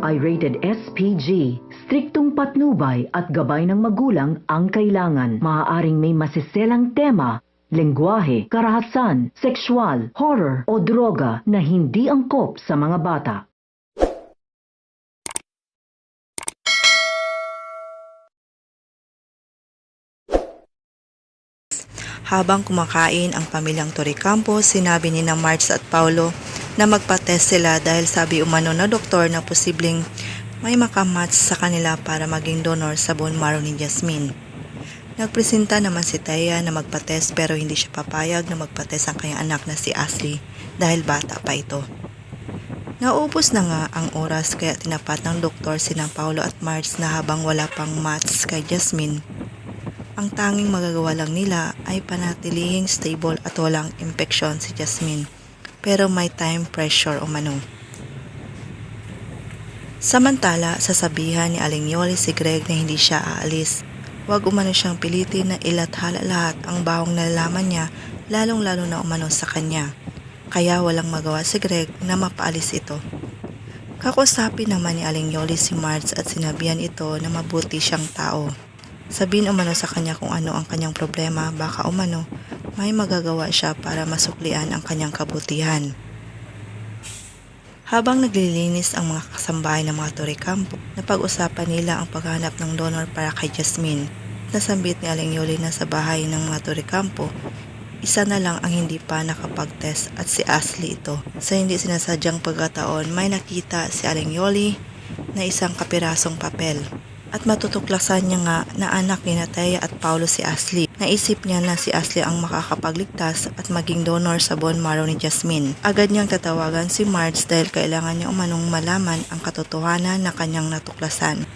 ay rated SPG. Striktong patnubay at gabay ng magulang ang kailangan. Maaaring may masiselang tema, lengguwahe, karahasan, sexual, horror o droga na hindi angkop sa mga bata. Habang kumakain ang pamilyang Torrecampo, sinabi ni na Marz at Paulo na magpa-test sila dahil sabi umano na doktor na posibleng may makamatch sa kanila para maging donor sa bone marrow ni Jasmine. Nagpresenta naman si Taya na magpa-test pero hindi siya papayag na magpa-test ang kanyang anak na si Ashley dahil bata pa ito. Naubos na nga ang oras kaya tinapat ng doktor sina Paulo at Marz na habang wala pang match kay Jasmine, ang tanging magagawa lang nila ay panatilihing stable at walang impeksyon si Jasmine, pero may time pressure umano. Samantala, sasabihan ni Aling Yoli si Greg na hindi siya aalis. Huwag umano siyang pilitin na ilathala lahat ang bawang nalalaman niya, lalong-lalo na umano sa kanya. Kaya walang magawa si Greg na mapaalis ito. Kakusapin naman ni Aling Yoli si Marz at sinabihan ito na mabuti siyang tao. Sabihin umano sa kanya kung ano ang kanyang problema, baka umano may magagawa siya para masuklian ang kanyang kabutihan. Habang naglilinis ang mga kasambahay ng mga Torrecampo, napag-usapan nila ang paghanap ng donor para kay Jasmine. Nasambit ni Aling Yoli na sa bahay ng mga Torrecampo, isa na lang ang hindi pa nakapag-test at si Ashley ito. Sa hindi sinasadyang pagkataon, may nakita si Aling Yoli na isang kapirasong papel. At matutuklasan niya nga na anak ni Taya at Paulo si Ashley. Naisip niya na si Ashley ang makakapagligtas at maging donor sa bone marrow ni Jasmine. Agad niyang tatawagan si Marz dahil kailangan niya umanong malaman ang katotohanan na kanyang natuklasan.